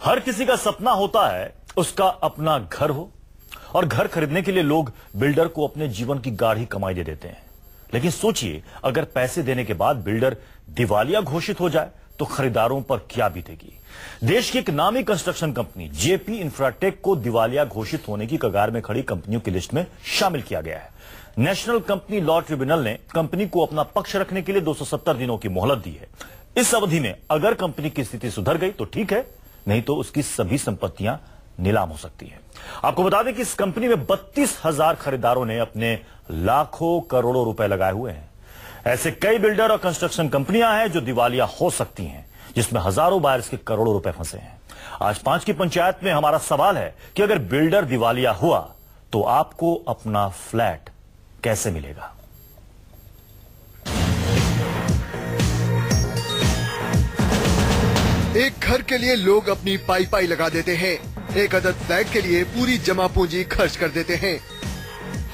हर किसी का सपना होता है उसका अपना घर हो, और घर खरीदने के लिए लोग बिल्डर को अपने जीवन की गाढ़ी कमाई दे देते हैं। लेकिन सोचिए, अगर पैसे देने के बाद बिल्डर दिवालिया घोषित हो जाए तो खरीदारों पर क्या बीतेगी। देश की एक नामी कंस्ट्रक्शन कंपनी जेपी इंफ्राटेक को दिवालिया घोषित होने की कगार में खड़ी कंपनियों की लिस्ट में शामिल किया गया है। नेशनल कंपनी लॉ ट्रिब्यूनल ने कंपनी को अपना पक्ष रखने के लिए 270 दिनों की मोहलत दी है। इस अवधि में अगर कंपनी की स्थिति सुधर गई तो ठीक है, नहीं तो उसकी सभी संपत्तियां नीलाम हो सकती है। आपको बता दें कि इस कंपनी में 32,000 खरीदारों ने अपने लाखों करोड़ों रुपए लगाए हुए हैं। ऐसे कई बिल्डर और कंस्ट्रक्शन कंपनियां हैं जो दिवालिया हो सकती हैं, जिसमें हजारों बायर्स के करोड़ों रुपए फंसे हैं। आज 5 की पंचायत में हमारा सवाल है कि अगर बिल्डर दिवालिया हुआ तो आपको अपना फ्लैट कैसे मिलेगा। एक घर के लिए लोग अपनी पाई पाई लगा देते हैं। एक अदद फ्लैट के लिए पूरी जमा पूंजी खर्च कर देते हैं।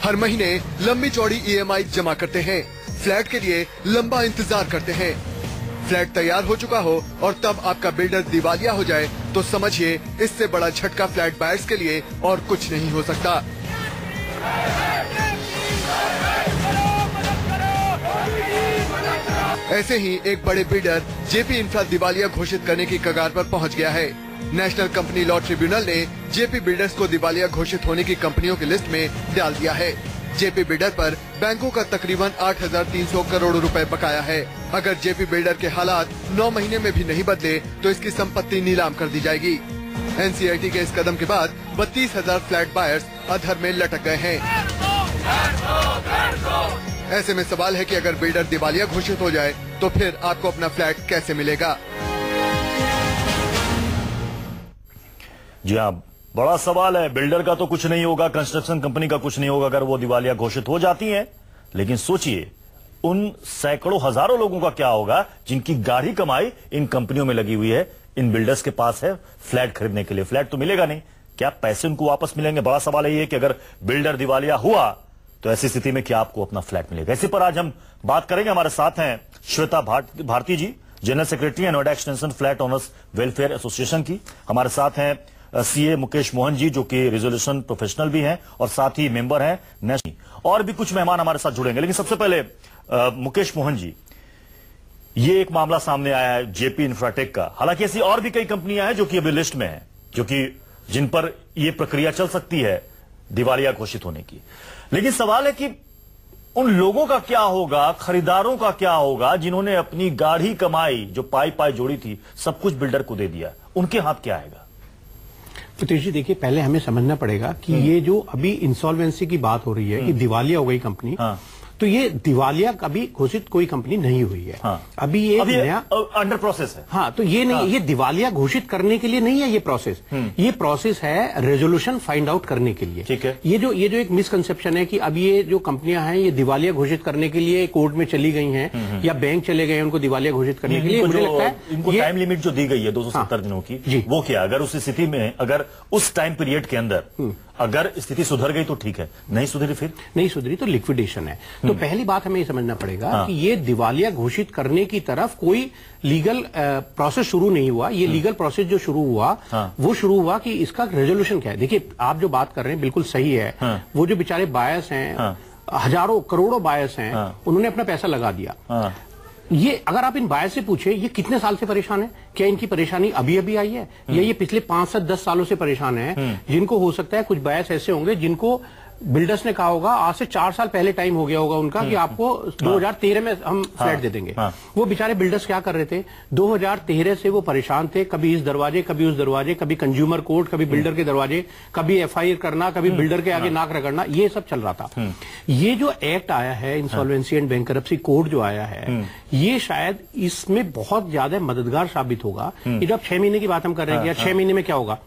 हर महीने लंबी चौड़ी ईएमआई जमा करते हैं। फ्लैट के लिए लंबा इंतजार करते हैं। फ्लैट तैयार हो चुका हो और तब आपका बिल्डर दिवालिया हो जाए तो समझिए इससे बड़ा झटका फ्लैट बायर्स के लिए और कुछ नहीं हो सकता। ऐसे ही एक बड़े बिल्डर जेपी इंफ्रा दिवालिया घोषित करने की कगार पर पहुंच गया है। नेशनल कंपनी लॉ ट्रिब्यूनल ने जेपी बिल्डर्स को दिवालिया घोषित होने की कंपनियों की लिस्ट में डाल दिया है। जेपी बिल्डर पर बैंकों का तकरीबन 8,300 करोड़ रुपए बकाया है। अगर जेपी बिल्डर के हालात 9 महीने में भी नहीं बदले तो इसकी संपत्ति नीलाम कर दी जाएगी। एनसीईआरटी के इस कदम के बाद 32,000 फ्लैट बायर्स अधर में लटक गए हैं। ऐसे में सवाल है कि अगर बिल्डर दिवालिया घोषित हो जाए तो फिर आपको अपना फ्लैट कैसे मिलेगा। जी हाँ, बड़ा सवाल है। बिल्डर का तो कुछ नहीं होगा, कंस्ट्रक्शन कंपनी का कुछ नहीं होगा अगर वो दिवालिया घोषित हो जाती हैं। लेकिन सोचिए, उन सैकड़ों हजारों लोगों का क्या होगा जिनकी गाढ़ी कमाई इन कंपनियों में लगी हुई है। इन बिल्डर्स के पास है फ्लैट खरीदने के लिए, फ्लैट तो मिलेगा नहीं, क्या पैसे उनको वापस मिलेंगे। बड़ा सवाल है ये कि अगर बिल्डर दिवालिया हुआ तो ऐसी स्थिति में क्या आपको अपना फ्लैट मिलेगा। इसी पर आज हम बात करेंगे। हमारे साथ हैं श्वेता भारती जी, जनरल सेक्रेटरी है Noida extension flat owners welfare association की। हमारे साथ हैं सीए मुकेश मोहन जी, जो कि रिजोल्यूशन प्रोफेशनल भी हैं और साथ ही मेंबर हैं नेशनल। और भी कुछ मेहमान हमारे साथ जुड़ेंगे, लेकिन सबसे पहले मुकेश मोहन जी, ये एक मामला सामने आया है जेपी इंफ्राटेक का। हालांकि ऐसी और भी कई कंपनियां हैं जो कि अभी लिस्ट में हैं, जो कि जिन पर यह प्रक्रिया चल सकती है दिवालिया घोषित होने की। लेकिन सवाल है कि उन लोगों का क्या होगा, खरीदारों का क्या होगा जिन्होंने अपनी गाढ़ी कमाई जो पाई पाई जोड़ी थी सब कुछ बिल्डर को दे दिया, उनके हाथ क्या आएगा। फतेश जी देखिए, पहले हमें समझना पड़ेगा कि ये जो अभी इंसॉल्वेंसी की बात हो रही है कि दिवालिया हो गई कंपनी, तो ये दिवालिया कभी घोषित कोई कंपनी नहीं हुई है। अभी ये नया अंडर प्रोसेस है। हाँ, तो ये नहीं, ये दिवालिया घोषित करने के लिए नहीं है ये प्रोसेस। ये प्रोसेस है रेजोल्यूशन फाइंड आउट करने के लिए। ठीक है। ये जो एक मिसकंसेप्शन है कि अब ये जो कंपनियां हैं ये दिवालिया घोषित करने के लिए कोर्ट में चली गई हैं या बैंक चले गए हैं उनको दिवालिया घोषित करने के लिए। मुझे लगता है इनको टाइम लिमिट जो दी गई है 270 दिनों की, वो क्या, अगर उस स्थिति में, अगर उस टाइम पीरियड के अंदर अगर स्थिति सुधर गई तो ठीक है, नहीं सुधरी फिर नहीं सुधरी तो लिक्विडेशन है। तो पहली बात हमें ये समझना पड़ेगा कि ये दिवालिया घोषित करने की तरफ कोई लीगल प्रोसेस शुरू नहीं हुआ। ये लीगल प्रोसेस जो शुरू हुआ वो शुरू हुआ कि इसका रेजोल्यूशन क्या है। देखिए, आप जो बात कर रहे हैं बिल्कुल सही है। वो जो बेचारे बायर्स हैं, हजारों करोड़ों बायर्स हैं, उन्होंने अपना पैसा लगा दिया। ये अगर आप इन बायर से पूछे ये कितने साल से परेशान है, क्या इनकी परेशानी अभी अभी आई है या ये पिछले 5 से 10 सालों से परेशान है। जिनको हो सकता है कुछ बायर्स ऐसे होंगे जिनको बिल्डर्स ने कहा होगा आज से 4 साल पहले टाइम हो गया होगा उनका कि आपको 2013 में हम फ्लैट दे देंगे। वो बेचारे बिल्डर्स क्या कर रहे थे, 2013 से वो परेशान थे। कभी इस दरवाजे, कभी उस दरवाजे, कभी कंज्यूमर कोर्ट, कभी बिल्डर के दरवाजे, कभी एफआईआर करना, कभी बिल्डर के आगे नाक रगड़ना, ये सब चल रहा था। ये जो एक्ट आया है इंसॉल्वेंसी एंड बैंकरप्सी कोड जो आया है, ये शायद इसमें बहुत ज्यादा मददगार साबित होगा। ये जो अब 6 महीने की बात हम कर रहे हैं, 6 महीने में क्या होगा,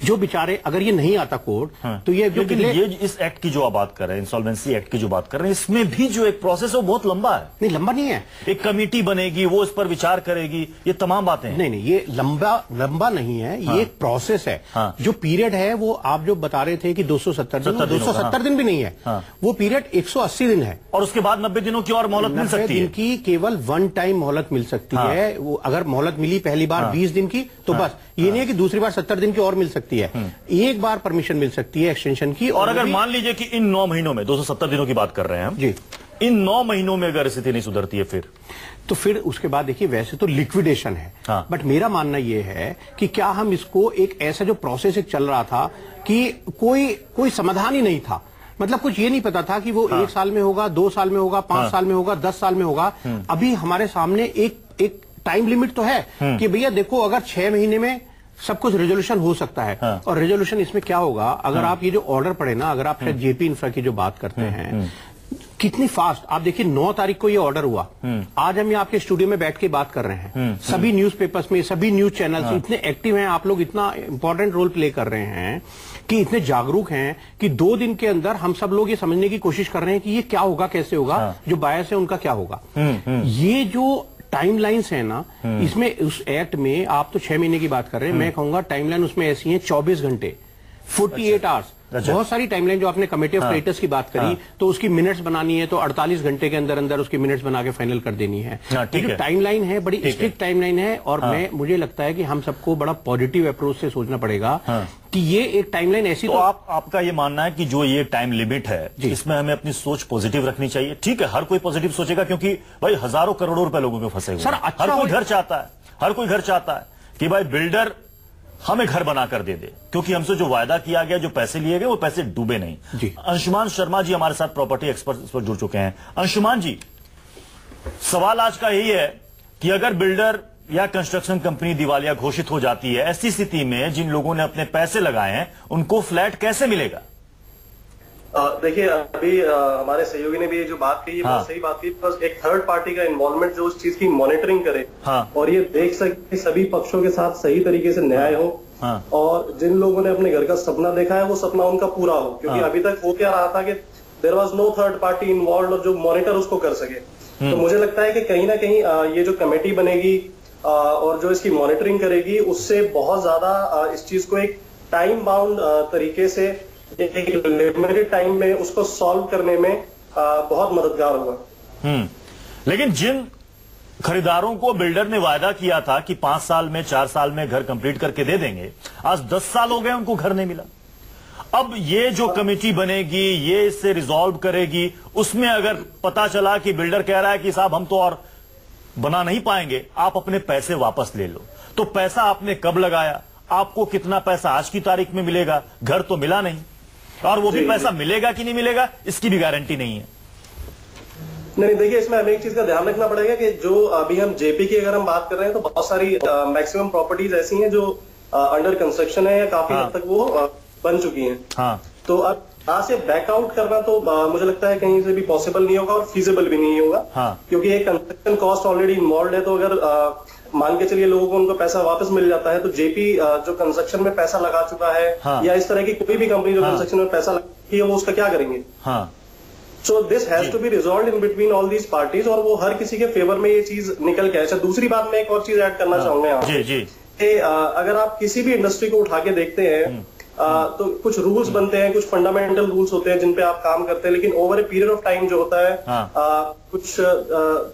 जो बेचारे, अगर ये नहीं आता कोड, तो ये जो लेकिन ये इस एक्ट की जो आप बात कर रहे हैं, इंसॉल्वेंसी एक्ट की जो बात कर रहे हैं, इसमें भी जो एक प्रोसेस है वो बहुत लंबा है। नहीं, लंबा नहीं है। एक कमेटी बनेगी, वो इस पर विचार करेगी, ये तमाम बातें हैं। नहीं, ये लंबा नहीं है। ये एक प्रोसेस है। जो पीरियड है वो आप जो बता रहे थे कि 270 दिन, 270 दिन भी नहीं है। वो पीरियड 180 दिन है, और उसके बाद 90 दिनों की और मोहलत मिल सकती है। की केवल वन टाइम मोहलत मिल सकती है। वो अगर मोहलत मिली पहली बार 20 दिन की, तो बस ये नहीं है कि दूसरी बार 70 दिन की और मिल सकती है। एक बार परमिशन मिल सकती है एक्सटेंशन की। और अगर मान लीजिए कि इन 9 महीनों में, 270 दिनों की बात कर रहे हैं हम जी, इन 9 महीनों में अगर स्थिति नहीं सुधरती है, फिर उसके बाद देखिए, वैसे तो लिक्विडेशन है। बट मेरा मानना यह है कि क्या हम इसको एक ऐसा जो प्रोसेस एक चल रहा था कि कोई समाधान ही नहीं था। मतलब कुछ ये नहीं पता था कि वो 1 साल में होगा, 2 साल में होगा, 5 साल में होगा, 10 साल में होगा। अभी हमारे सामने एक टाइम लिमिट तो है कि भैया देखो, अगर 6 महीने में सब कुछ रेजोल्यूशन हो सकता है। और रेजोल्यूशन इसमें क्या होगा, अगर आप ये जो ऑर्डर पड़े ना, अगर आप जेपी इंफ्रा की जो बात करते हैं, कितनी फास्ट, आप देखिए 9 तारीख को ये ऑर्डर हुआ। आज हम ये आपके स्टूडियो में बैठ के बात कर रहे हैं। सभी न्यूज़पेपर्स में, सभी न्यूज चैनल्स इतने एक्टिव हैं, आप लोग इतना इंपॉर्टेंट रोल प्ले कर रहे हैं कि इतने जागरूक हैं कि 2 दिन के अंदर हम सब लोग ये समझने की कोशिश कर रहे हैं कि ये क्या होगा, कैसे होगा, जो बायस है उनका क्या होगा। ये जो टाइमलाइंस है ना, इसमें उस एक्ट में आप तो 6 महीने की बात कर रहे हैं, मैं कहूंगा टाइमलाइन उसमें ऐसी है 24 घंटे, 48 आवर्स। बहुत सारी टाइमलाइन, जो आपने कमेटी ऑफ क्रेडिटर्स की बात करी, तो उसकी मिनट्स बनानी है तो 48 घंटे के अंदर अंदर उसकी मिनट्स बना के फाइनल कर देनी है। जो टाइमलाइन है बड़ी स्ट्रिक्ट टाइमलाइन है। और मुझे लगता है कि हम सबको बड़ा पॉजिटिव अप्रोच से सोचना पड़ेगा कि ये एक टाइमलाइन ऐसी। तो आपका ये मानना है कि जो ये टाइम लिमिट है, इसमें हमें अपनी सोच पॉजिटिव रखनी चाहिए। ठीक है, हर कोई पॉजिटिव सोचेगा, क्योंकि भाई हजारों करोड़ों रुपए लोगों के फंसे हुए हैं। हर कोई घर चाहता है, हर कोई घर चाहता है कि भाई बिल्डर हमें घर बना कर दे दे, क्योंकि हमसे जो वायदा किया गया, जो पैसे लिए गए, वो पैसे डूबे नहीं। अंशुमान शर्मा जी हमारे साथ प्रॉपर्टी एक्सपर्ट पर जुड़ चुके हैं। अंशुमान जी, सवाल आज का यही है कि अगर बिल्डर या कंस्ट्रक्शन कंपनी दिवालिया घोषित हो जाती है, ऐसी स्थिति में जिन लोगों ने अपने पैसे लगाए हैं उनको फ्लैट कैसे मिलेगा? देखिए, अभी हमारे सहयोगी ने भी ये जो बात कही, बहुत सही बात कही। बस एक थर्ड पार्टी का इन्वॉल्वमेंट जो उस चीज की मॉनिटरिंग करे और ये देख सके सभी पक्षों के साथ सही तरीके से न्याय हो, और जिन लोगों ने अपने घर का सपना देखा है वो सपना उनका पूरा हो। क्योंकि अभी तक हो क्या रहा था कि there was no third party involve और जो मॉनिटर उसको कर सके। तो मुझे लगता है कि कहीं ना कहीं ये जो कमेटी बनेगी और जो इसकी मॉनिटरिंग करेगी, उससे बहुत ज्यादा इस चीज को एक टाइम बाउंड तरीके से, एक लिमिटेड टाइम में उसको सॉल्व करने में बहुत मददगार होगा। लेकिन जिन खरीदारों को बिल्डर ने वायदा किया था कि 5 साल में, 4 साल में घर कंप्लीट करके दे देंगे, आज 10 साल हो गए उनको घर नहीं मिला। अब ये जो कमेटी बनेगी, ये इससे रिजॉल्व करेगी, उसमें अगर पता चला कि बिल्डर कह रहा है कि साहब हम तो और बना नहीं पाएंगे, आप अपने पैसे वापस ले लो, तो पैसा आपने कब लगाया, आपको कितना पैसा आज की तारीख में मिलेगा? घर तो मिला नहीं, और वो भी पैसा मिलेगा कि नहीं मिलेगा इसकी भी गारंटी नहीं है। नहीं, देखिए, इसमें हमें एक चीज का ध्यान रखना पड़ेगा कि जो अभी हम जेपी की अगर हम बात कर रहे हैं, तो बहुत सारी मैक्सिमम प्रॉपर्टीज ऐसी हैं जो अंडर कंस्ट्रक्शन है या काफी हद तक वो बन चुकी हैं। तो अब आज से बैकआउट करना तो मुझे लगता है कहीं से भी पॉसिबल नहीं होगा और फीजिबल भी नहीं होगा। क्योंकि एक कंस्ट्रक्शन कॉस्ट ऑलरेडी इन्वॉल्व है। तो अगर मान के चलिए लोगों को उनका पैसा वापस मिल जाता है, तो जेपी जो कंस्ट्रक्शन में पैसा लगा चुका है, या इस तरह की कोई भी कंपनी जो कंस्ट्रक्शन में पैसा लगाती है, वो उसका क्या करेंगे? So this has to be resolve in between all these parties, और वो हर किसी के फेवर में ये चीज निकल के। अच्छा, दूसरी बात मैं एक और चीज ऐड करना चाहूंगा यहाँ कि अगर आप किसी भी इंडस्ट्री को उठा के देखते हैं, तो कुछ रूल्स बनते हैं, कुछ फंडामेंटल रूल्स होते हैं जिन पे आप काम करते हैं, लेकिन over a period of time जो होता है, कुछ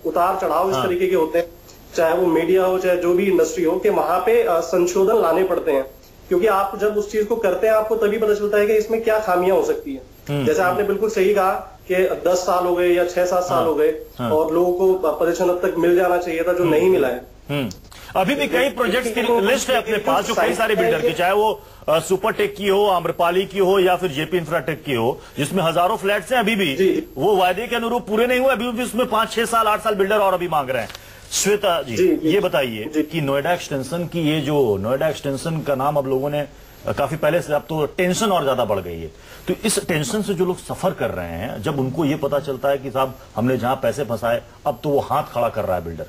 उतार चढ़ाव इस तरीके के होते हैं, चाहे वो मीडिया हो, चाहे जो भी इंडस्ट्री हो, कि वहां पे संशोधन लाने पड़ते हैं। क्योंकि आप जब उस चीज को करते हैं, आपको तभी पता चलता है कि इसमें क्या खामियां हो सकती है। जैसे आपने बिल्कुल सही कहा कि 10 साल हो गए या 6-7 साल हो गए, और लोगों को पोजीशन अब तक मिल जाना चाहिए था, जो नहीं मिला है। अभी भी कई प्रोजेक्ट्स की लिस्ट है अपने पास, जो कई सारे बिल्डर की, चाहे वो सुपरटेक की हो, आम्रपाली की हो, या फिर जेपी इंफ्राटेक की हो, जिसमें हजारों फ्लैट्स हैं, अभी भी वो वायदे के अनुरूप पूरे नहीं हुए, अभी भी उसमें 5, 6 साल, 8 साल बिल्डर और अभी मांग रहे हैं। श्वेता जी, ये बताइए कि नोएडा एक्सटेंशन की, ये जो नोएडा एक्सटेंशन का नाम अब लोगों ने काफी पहले से, अब तो टेंशन और ज्यादा बढ़ गई है, तो इस टेंशन से जो लोग सफर कर रहे हैं, जब उनको ये पता चलता है कि साहब हमने जहां पैसे फंसाए, अब तो वो हाथ खड़ा कर रहा है बिल्डर,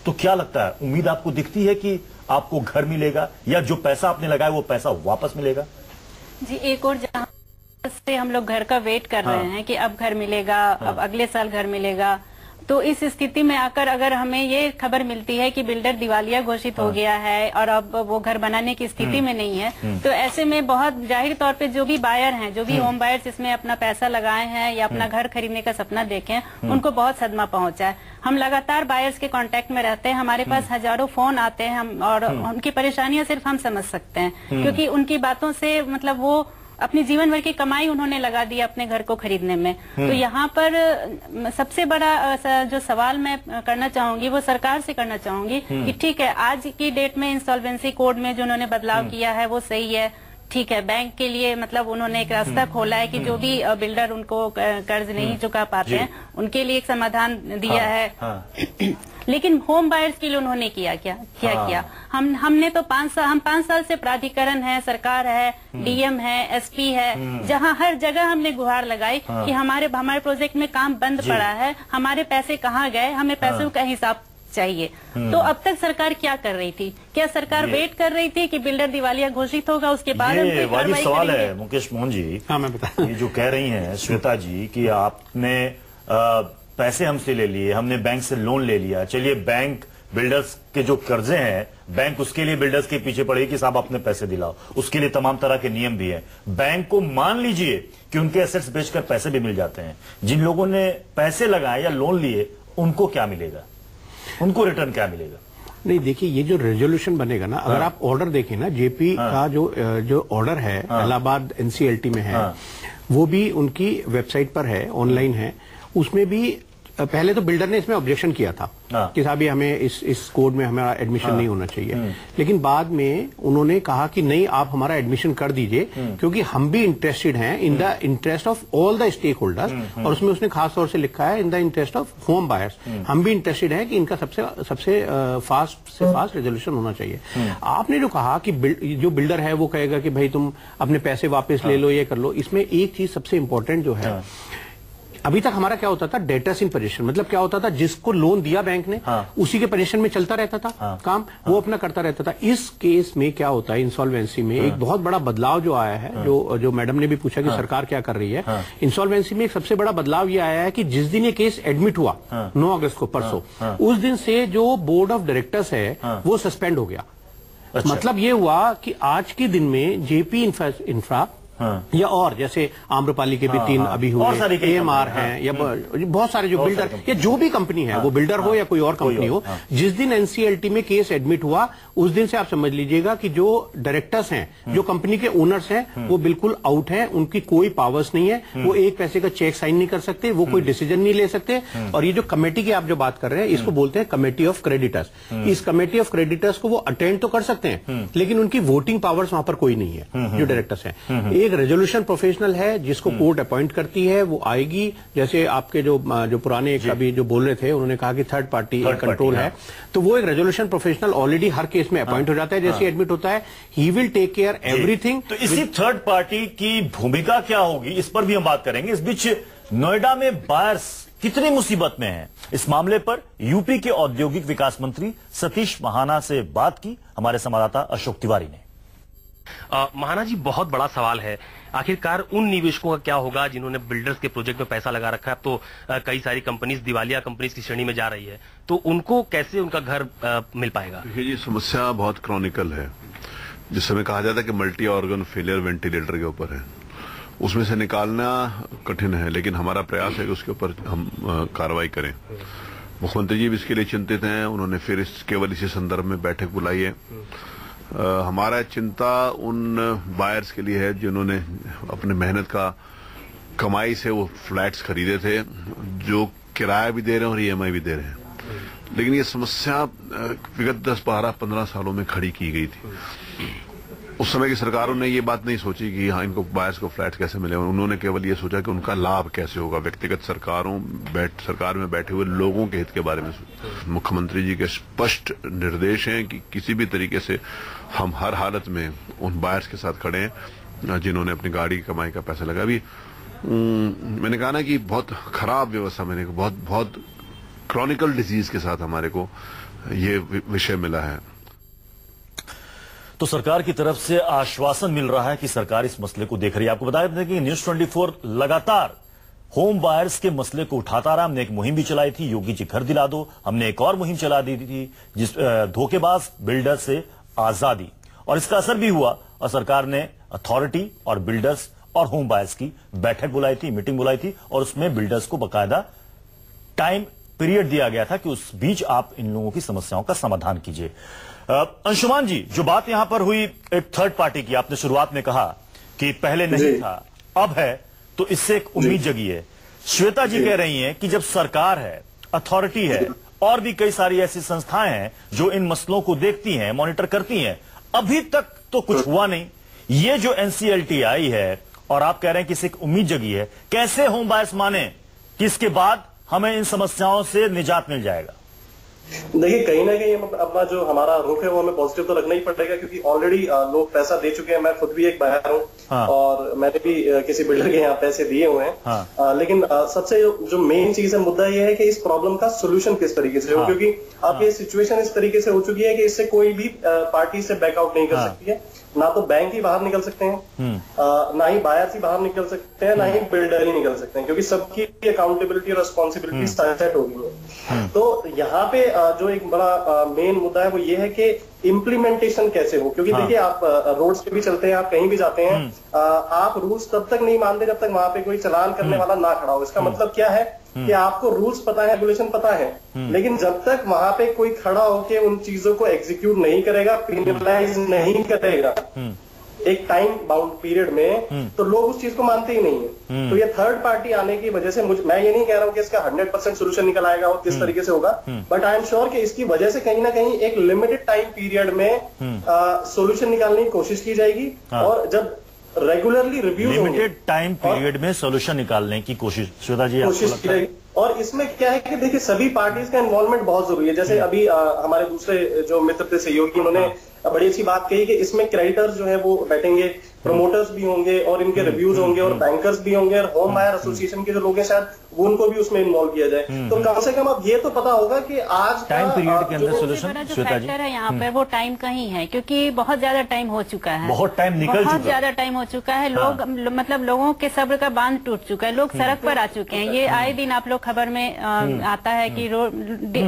तो क्या लगता है, उम्मीद आपको दिखती है कि आपको घर मिलेगा या जो पैसा आपने लगाया वो पैसा वापस मिलेगा? जी, एक और जहां से हम लोग घर का वेट कर रहे हैं कि अब घर मिलेगा, अब अगले साल घर मिलेगा, तो इस स्थिति में आकर अगर हमें ये खबर मिलती है कि बिल्डर दिवालिया घोषित हो गया है और अब वो घर बनाने की स्थिति में नहीं है, तो ऐसे में बहुत जाहिर तौर पे जो भी बायर हैं, जो भी होम बायर्स इसमें अपना पैसा लगाए हैं या अपना घर खरीदने का सपना देखे हैं, उनको बहुत सदमा पहुंचा है। हम लगातार बायर्स के कांटेक्ट में रहते हैं, हमारे पास हजारों फोन आते हैं, हम और उनकी परेशानियां सिर्फ हम समझ सकते हैं, क्योंकि उनकी बातों से मतलब वो अपनी जीवन भर की कमाई उन्होंने लगा दी अपने घर को खरीदने में। तो यहाँ पर सबसे बड़ा जो सवाल मैं करना चाहूंगी वो सरकार से करना चाहूंगी कि ठीक है, आज की डेट में इंसॉल्वेंसी कोड में जो उन्होंने बदलाव किया है वो सही है, ठीक है, बैंक के लिए मतलब उन्होंने एक रास्ता खोला है कि जो भी बिल्डर उनको कर्ज नहीं चुका पाते हैं उनके लिए एक समाधान दिया है। लेकिन होम बायर्स के लिए उन्होंने क्या किया? हमने तो 5 साल से प्राधिकरण है, सरकार है, डीएम है, एसपी है, जहां हर जगह हमने गुहार लगाई कि हमारे प्रोजेक्ट में काम बंद पड़ा है, हमारे पैसे कहाँ गए, हमें पैसों का हिसाब चाहिए। तो अब तक सरकार क्या कर रही थी? क्या सरकार वेट कर रही थी कि बिल्डर दिवालिया घोषित होगा उसके बाद ये वाजिब सवाल है मुकेश मोहन जी। हाँ, मैं बता, ये जो कह रही हैं श्वेता जी कि आपने पैसे हमसे ले लिए, हमने बैंक से लोन ले लिया, चलिए बैंक बिल्डर्स के जो कर्जे हैं बैंक उसके लिए बिल्डर्स के पीछे पड़े कि साहब अपने पैसे दिलाओ, उसके लिए तमाम तरह के नियम भी हैं। बैंक को मान लीजिए कि उनके एसेट्स बेचकर पैसे भी मिल जाते हैं, जिन लोगों ने पैसे लगाए या लोन लिए उनको क्या मिलेगा, उनको रिटर्न क्या मिलेगा? नहीं, देखिए ये जो रेजोल्यूशन बनेगा ना, अगर आप ऑर्डर देखें ना, जेपी का जो ऑर्डर है इलाहाबाद एनसीएलटी में है, वो भी उनकी वेबसाइट पर है, ऑनलाइन है। उसमें भी पहले तो बिल्डर ने इसमें ऑब्जेक्शन किया था कि साहब ये हमें इस कोड में हमारा एडमिशन नहीं होना चाहिए, लेकिन बाद में उन्होंने कहा कि नहीं, आप हमारा एडमिशन कर दीजिए क्योंकि हम भी इंटरेस्टेड हैं in the interest of all the stakeholders, और उसमें उसने खास तौर से लिखा है in the interest of home buyers. हम भी इंटरेस्टेड हैं कि इनका सबसे फास्ट रेजोल्यूशन होना चाहिए। आपने जो कहा कि जो बिल्डर है वो कहेगा कि भाई तुम अपने पैसे वापस ले लो, ये कर लो, इसमें एक चीज सबसे इंपॉर्टेंट जो है, अभी तक हमारा क्या होता था, डेटर्स इन पोजीशन, मतलब क्या होता था, जिसको लोन दिया बैंक ने उसी के पोजीशन में चलता रहता था काम, वो अपना करता रहता था। इस केस में क्या होता है, इंसॉल्वेंसी में एक बहुत बड़ा बदलाव जो आया है, जो मैडम ने भी पूछा कि सरकार क्या कर रही है। इंसॉल्वेंसी में एक सबसे बड़ा बदलाव ये आया है कि जिस दिन ये केस एडमिट हुआ 9 अगस्त को, परसों, उस दिन से जो बोर्ड ऑफ डायरेक्टर्स है वो सस्पेंड हो गया। अच्छा। मतलब ये हुआ कि आज के दिन में जेपी इंफ्रा या और जैसे आम्रपाली के भी 3 अभी हुए, एएमआर हैं, या बहुत सारे जो बिल्डर या जो भी कंपनी है, वो बिल्डर हो या कोई और कंपनी हो, जिस दिन एनसीएलटी में केस एडमिट हुआ उस दिन से आप समझ लीजिएगा कि जो डायरेक्टर्स हैं, जो कंपनी के ओनर्स हैं, वो बिल्कुल आउट हैं, उनकी कोई पावर्स नहीं है, वो एक पैसे का चेक साइन नहीं कर सकते, वो कोई डिसीजन नहीं ले सकते। और ये जो कमेटी की आप जो बात कर रहे हैं, इसको बोलते हैं कमेटी ऑफ क्रेडिटर्स। इस कमेटी ऑफ क्रेडिटर्स को वो अटेंड तो कर सकते हैं, लेकिन उनकी वोटिंग पावर्स वहां पर कोई नहीं है जो डायरेक्टर्स हैं। एक रेजोल्यूशन प्रोफेशनल है जिसको कोर्ट अपॉइंट करती है, वो आएगी। जैसे आपके जो पुराने अभी जो बोल रहे थे, उन्होंने कहा कि थर्ड पार्टी कंट्रोल है, तो वो एक रेजोल्यूशन प्रोफेशनल ऑलरेडी हर केस में अपॉइंट हो जाता है, जैसे एडमिट होता है, he will take care everything. तो इसी थर्ड पार्टी की भूमिका क्या होगी, इस पर भी हम बात करेंगे। इस बीच नोएडा में बायर्स कितनी मुसीबत में हैं, इस मामले पर यूपी के औद्योगिक विकास मंत्री सतीश महाना से बात की हमारे संवाददाता अशोक तिवारी ने। महाना जी, बहुत बड़ा सवाल है, आखिरकार उन निवेशकों का क्या होगा जिन्होंने बिल्डर्स के प्रोजेक्ट में पैसा लगा रखा है। अब तो कई सारी कंपनीज दिवालिया कंपनीज की श्रेणी में जा रही है, तो उनको कैसे उनका घर मिल पाएगा? ये समस्या बहुत क्रॉनिकल है, जिस समय कहा जाता है कि मल्टी ऑर्गन फेलियर वेंटिलेटर के ऊपर है, उसमें से निकालना कठिन है, लेकिन हमारा प्रयास है कि उसके ऊपर हम कार्रवाई करें। मुख्यमंत्री जी भी इसके लिए चिंतित हैं, उन्होंने फिर केवल इसी संदर्भ में बैठक बुलाई है। हमारा चिंता उन बायर्स के लिए है जिन्होंने अपने मेहनत का कमाई से वो फ्लैट्स खरीदे थे, जो किराया भी दे रहे हैं और ईएमआई भी दे रहे हैं। लेकिन ये समस्या विगत 10, 12, 15 सालों में खड़ी की गई थी। उस समय की सरकारों ने ये बात नहीं सोची कि हाँ, इनको बायर्स को फ्लैट कैसे मिले, उन्होंने केवल ये सोचा कि उनका लाभ कैसे होगा। व्यक्तिगत सरकार में बैठे हुए लोगों के हित के बारे में सोचा। मुख्यमंत्री जी के स्पष्ट निर्देश हैं कि किसी भी तरीके से हम हर हालत में उन बायर्स के साथ खड़े हैं जिन्होंने अपनी गाड़ी की कमाई का पैसा लगा। अभी मैंने कहा ना कि बहुत खराब व्यवस्था, मैंने बहुत क्रॉनिकल डिजीज के साथ हमारे को ये विषय मिला है। तो सरकार की तरफ से आश्वासन मिल रहा है कि सरकार इस मसले को देख रही है। आपको बता दें कि न्यूज 24 लगातार होम बायर्स के मसले को उठाता रहा। हमने एक मुहिम भी चलाई थी, योगी जी घर दिला दो। हमने एक और मुहिम चला दी थी, जिस धोखेबाज बिल्डर से आजादी, और इसका असर भी हुआ और सरकार ने अथॉरिटी और बिल्डर्स और होम बायर्स की बैठक बुलाई थी, मीटिंग बुलाई थी, और उसमें बिल्डर्स को बकायदा टाइम पीरियड दिया गया था कि उस बीच आप इन लोगों की समस्याओं का समाधान कीजिए। अंशुमान जी, जो बात यहां पर हुई एक थर्ड पार्टी की, आपने शुरुआत में कहा कि पहले नहीं था अब है, तो इससे एक उम्मीद जगी है। श्वेता जी कह रही हैं कि जब सरकार है, अथॉरिटी है और भी कई सारी ऐसी संस्थाएं हैं जो इन मसलों को देखती हैं, मॉनिटर करती हैं, अभी तक तो कुछ हुआ नहीं। ये जो एनसीएलटी आई है और आप कह रहे हैं कि इससे एक उम्मीद जगी है, कैसे होम बायर्स माने कि इसके बाद हमें इन समस्याओं से निजात मिल जाएगा? देखिए, कहीं ना कहीं अपना जो हमारा रुख है वो हमें पॉजिटिव तो रखना ही पड़ेगा, क्योंकि ऑलरेडी लोग पैसा दे चुके हैं। मैं खुद भी एक बायर हूँ। हाँ। और मैंने भी किसी बिल्डर के यहाँ पैसे दिए हुए हैं। हाँ। लेकिन सबसे जो मेन चीज है, मुद्दा ये है कि इस प्रॉब्लम का सोल्यूशन किस तरीके से हो। हाँ। क्योंकि अब ये सिचुएशन इस तरीके से हो चुकी है कि इससे कोई भी पार्टी से बैकआउट नहीं कर सकती है। ना तो बैंक ही बाहर निकल सकते हैं, ना ही बायर्स ही बाहर निकल सकते हैं, ना ही बिल्डर ही निकल सकते हैं, क्योंकि सबकी अकाउंटेबिलिटी और रिस्पॉन्सिबिलिटी सेट हो गई है। तो यहाँ पे जो एक बड़ा मेन मुद्दा है वो ये है कि इम्प्लीमेंटेशन कैसे हो। क्योंकि देखिए, आप रोड्स पे भी चलते हैं, आप कहीं भी जाते हैं, आप रूल्स तब तक नहीं मानते जब तक वहां पे कोई चालान करने वाला ना खड़ा हो। इसका मतलब क्या है कि आपको रूल्स पता है, रेगुलेशन पता है, लेकिन जब तक वहां पे कोई खड़ा होके उन चीजों को एग्जीक्यूट नहीं करेगा, पेनलाइज नहीं करेगा एक टाइम बाउंड पीरियड में, तो लोग उस चीज को मानते ही नहीं है। तो ये थर्ड पार्टी आने की वजह से मैं ये नहीं कह रहा हूँ कि इसका 100% सोल्यूशन निकल आएगा और किस तरीके से होगा, बट आई एम श्योर कि इसकी वजह से कहीं ना कहीं एक लिमिटेड टाइम पीरियड में सोल्यूशन निकालने की कोशिश की जाएगी। और जब regularly review, limited time period में सोल्यूशन निकालने की कोशिश, श्वेता जी, कोशिश की जाएगी। और इसमें क्या है कि देखिए, सभी पार्टीज का इन्वॉल्वमेंट बहुत जरूरी है। जैसे अभी हमारे दूसरे जो मित्र थे सहयोगी, उन्होंने बड़ी अच्छी बात कही कि इसमें क्रेडिटर्स जो है वो बैठेंगे, प्रमोटर्स भी होंगे और इनके रिव्यूज होंगे, और बैंकर्स भी होंगे, और होम बायर एसोसिएशन के जो लोग हैं शायद वो उनको भी उसमें इन्वॉल्व किया जाए। तो कम से कम अब ये तो पता होगा कि आज टाइम पीरियड के अंदर सोल्यूशन जो फैक्टर है यहाँ पर वो टाइम का ही है, क्योंकि बहुत ज्यादा टाइम हो चुका है, बहुत टाइम निकल चुका है, बहुत ज्यादा टाइम हो चुका है। लोग मतलब लोगों के सब्र का बांध टूट चुका है, लोग सड़क पर आ चुके हैं। ये आए दिन आप लोग खबर में आता है कि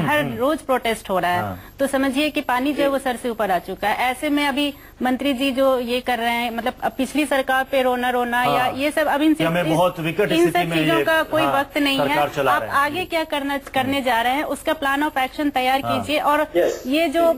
हर रोज प्रोटेस्ट हो रहा है। तो समझिए कि पानी जो है वो सर से ऊपर आ चुका है। ऐसे में अभी मंत्री जी जो ये कर रहे हैं, मतलब अब पिछली सरकार पे रोना या ये सब, अब इन सब चीजों का कोई वक्त नहीं है। आप आगे क्या करने जा रहे हैं उसका प्लान ऑफ एक्शन तैयार कीजिए। और ये जो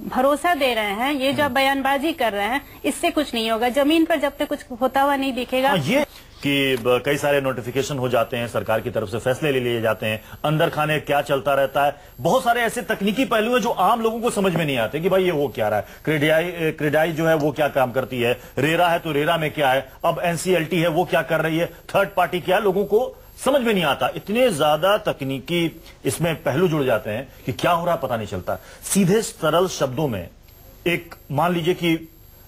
भरोसा दे रहे हैं, ये जो बयानबाजी कर रहे हैं, इससे कुछ नहीं होगा। जमीन पर जब तक कुछ होता हुआ नहीं दिखेगा। ये कि कई सारे नोटिफिकेशन हो जाते हैं, सरकार की तरफ से फैसले ले लिए जाते हैं, अंदर खाने क्या चलता रहता है, बहुत सारे ऐसे तकनीकी पहलू हैं जो आम लोगों को समझ में नहीं आते कि भाई ये हो क्या रहा है। क्रेडाई जो है वो क्या काम करती है, रेरा है तो रेरा में क्या है, अब एनसीएलटी है वो क्या कर रही है, थर्ड पार्टी क्या है, लोगों को समझ में नहीं आता। इतने ज्यादा तकनीकी इसमें पहलू जुड़ जाते हैं कि क्या हो रहा है पता नहीं चलता। सीधे सरल शब्दों में, एक मान लीजिए कि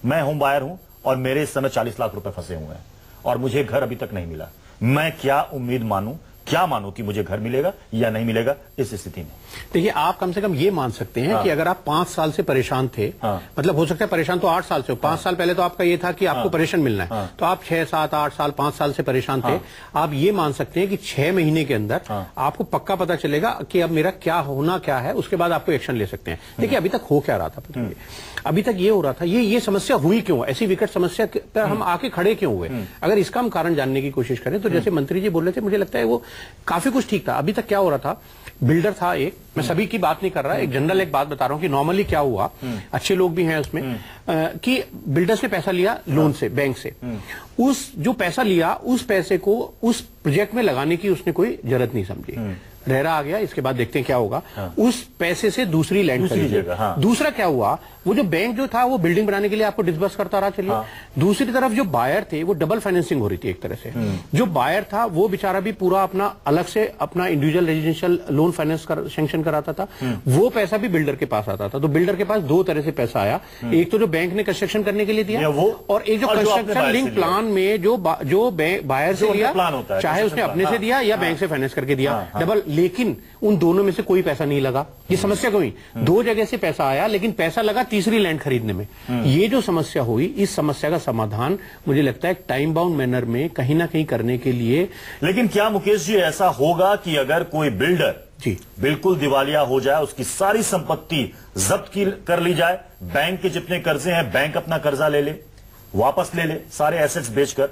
मैं होम बायर हूं और मेरे इस समय 40 लाख रुपए फंसे हुए हैं और मुझे घर अभी तक नहीं मिला, मैं क्या उम्मीद मानूं, क्या मानूं कि मुझे घर मिलेगा या नहीं मिलेगा इस स्थिति में? देखिए, आप कम से कम ये मान सकते हैं कि अगर आप 5 साल से परेशान थे, मतलब हो सकता है परेशान तो 8 साल से हो, 5 साल पहले तो आपका ये था कि आपको परेशान मिलना है, तो आप 6, 7, 8 साल, 5 साल से परेशान थे। आप ये मान सकते हैं कि 6 महीने के अंदर आपको पक्का पता चलेगा कि अब मेरा क्या होना क्या है, उसके बाद आपको एक्शन ले सकते हैं। देखिए, अभी तक हो क्या रहा था, अभी तक ये हो रहा था, ये समस्या हुई क्यों, ऐसी विकट समस्या पर हम आके खड़े क्यों हुए? अगर इसका हम कारण जानने की कोशिश करें तो जैसे मंत्री जी बोल रहे थे, मुझे लगता है वो काफी कुछ ठीक था। अभी तक क्या हो रहा था, बिल्डर था एक, मैं सभी की बात नहीं कर रहा, एक जनरल एक बात बता रहा हूं कि नॉर्मली क्या हुआ, अच्छे लोग भी हैं उसमें, कि बिल्डर से पैसा लिया लोन से, बैंक से, उस जो पैसा लिया उस पैसे को उस प्रोजेक्ट में लगाने की उसने कोई जरूरत नहीं समझी। रेरा आ गया, इसके बाद देखते हैं क्या होगा। उस पैसे से दूसरी लैंड खरीदी। दूसरा क्या हुआ, वो जो बैंक जो था वो बिल्डिंग बनाने के लिए आपको डिसबर्स करता रहा, चलिए। दूसरी तरफ जो बायर थे वो डबल फाइनेंसिंग हो रही थी एक तरह से। जो बायर था वो बेचारा भी पूरा अपना अलग से अपना individual residential loan finance sanction कराता था, वो पैसा भी बिल्डर के पास आता था। तो बिल्डर के पास दो तरह से पैसा आया, एक तो जो बैंक ने कंस्ट्रक्शन करने के लिए दिया, और एक जो कंस्ट्रक्शन लिंक प्लान में जो बायर से लिया, चाहे उसने अपने से दिया या बैंक से फाइनेंस करके दिया, डबल। लेकिन उन दोनों में से कोई पैसा नहीं लगा। ये समस्या कोई, दो जगह से पैसा आया लेकिन पैसा लगा तीसरी लैंड खरीदने में। ये जो समस्या हुई, इस समस्या का समाधान मुझे लगता है टाइम बाउंड मैनर में कहीं ना कहीं करने के लिए। लेकिन क्या मुकेश जी ऐसा होगा कि अगर कोई बिल्डर जी बिल्कुल दिवालिया हो जाए, उसकी सारी संपत्ति जब्त कर ली जाए, बैंक के जितने कर्जे हैं बैंक अपना कर्जा ले ले, वापस ले ले सारे एसेट्स बेचकर,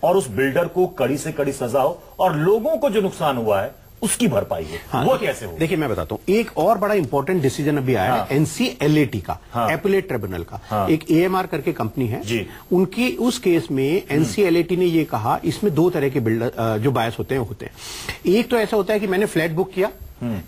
और उस बिल्डर को कड़ी से कड़ी सजा हो और लोगों को जो नुकसान हुआ है उसकी भरपाई हो? हाँ, वो कैसे हो? देखिए मैं बताता हूं, एक और बड़ा इंपॉर्टेंट डिसीजन अभी आया है एनसीएलएटी का, एपीलेट ट्रिब्यूनल का। एक एएमआर करके कंपनी है जी, उनकी उस केस में एनसीएलएटी ने ये कहा, इसमें दो तरह के बिल्डर जो बायस होते हैं। एक तो ऐसा होता है कि मैंने फ्लैट बुक किया,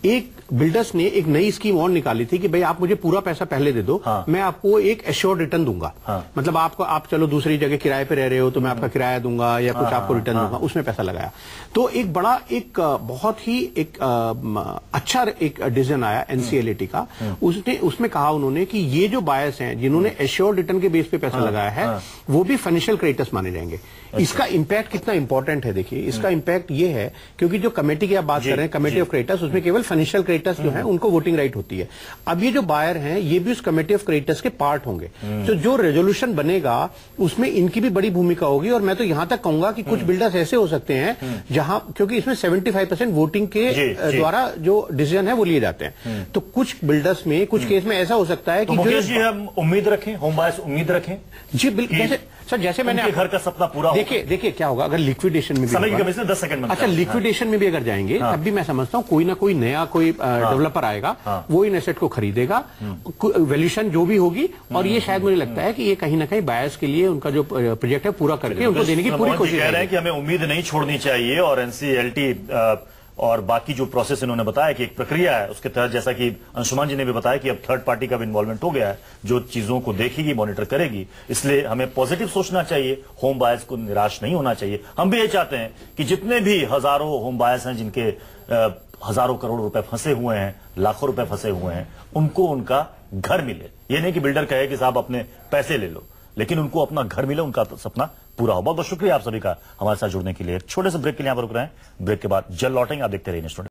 एक बिल्डर्स ने एक नई स्कीम और निकाली थी कि भाई आप मुझे पूरा पैसा पहले दे दो, मैं आपको एक एश्योर्ड रिटर्न दूंगा। मतलब आप चलो दूसरी जगह किराए पे रह रहे हो तो मैं आपका किराया दूंगा या कुछ आपको रिटर्न दूंगा, उसमें पैसा लगाया। तो एक बड़ा एक बहुत ही एक अच्छा एक डिसीजन आया एनसीएलएटी का। उसमें कहा उन्होंने कि ये जो बायर्स हैं जिन्होंने एश्योर्ड रिटर्न के बेस पे पैसा लगाया है वो भी फाइनेंशियल क्रेडिटर्स माने जाएंगे। इसका इंपैक्ट कितना इंपॉर्टेंट है देखिए, इसका इंपैक्ट ये है क्योंकि जो कमेटी की आप बात कर रहे हैं, कमेटी ऑफ क्रेडिटर्स, उसमें केवल फाइनेंशियल क्रेडिटर्स जो हैं उनको वोटिंग राइट होती है। अब ये जो बायर हैं ये भी उस कमेटी ऑफ क्रेडिटर्स के पार्ट होंगे। तो जो रेजोल्यूशन बनेगा उसमें इनकी भी बड़ी भूमिका होगी। और मैं तो यहां तक कहूंगा कि कुछ बिल्डर्स ऐसे हो सकते हैं जहां, क्योंकि इसमें 75% वोटिंग के द्वारा जो डिसीजन है वो लिए जाते हैं, तो कुछ बिल्डर्स में कुछ केस में ऐसा हो सकता है कि मुकेश जी हम उम्मीद रखें, होम बायर्स उम्मीद रखें जी बिल्कुल। सर जैसे मैंने घर का सपना पूरा हो। देखिए क्या होगा अगर लिक्विडेशन में भी, समय की कमी से 10 सेकंड में, अच्छा लिक्विडेशन में भी अगर जाएंगे तब भी मैं समझता हूं कोई ना कोई नया कोई डेवलपर आएगा, वो इन एसेट को खरीदेगा, वैल्यूएशन जो भी होगी, और ये शायद मुझे लगता है कि ये कहीं ना कहीं बायर्स के लिए उनका जो प्रोजेक्ट है पूरा करके उनको देने की पूरी कोशिश कह रहे हैं कि हमें उम्मीद नहीं छोड़नी चाहिए। और एनसीएलटी और बाकी जो प्रोसेस इन्होंने बताया कि एक प्रक्रिया है, उसके तहत जैसा कि अंशुमान जी ने भी बताया कि अब थर्ड पार्टी का भी इन्वॉल्वमेंट हो गया है जो चीजों को देखेगी, मॉनिटर करेगी। इसलिए हमें पॉजिटिव सोचना चाहिए, होम बायर्स को निराश नहीं होना चाहिए। हम भी ये चाहते हैं कि जितने भी हजारों होम बायर्स हैं जिनके हजारों करोड़ रुपए फंसे हुए हैं, लाखों रुपए फंसे हुए हैं, उनको उनका घर मिले। ये नहीं कि बिल्डर कहे कि साहब अपने पैसे ले लो, लेकिन उनको अपना घर मिले, उनका सपना पूरा हो। बहुत बहुत शुक्रिया आप सभी का हमारे साथ जुड़ने के लिए। एक छोटे से ब्रेक के लिए यहां पर रुक रहे हैं, ब्रेक के बाद जल्द लौटेंगे। आप देखते रहिए स्टूडेंट।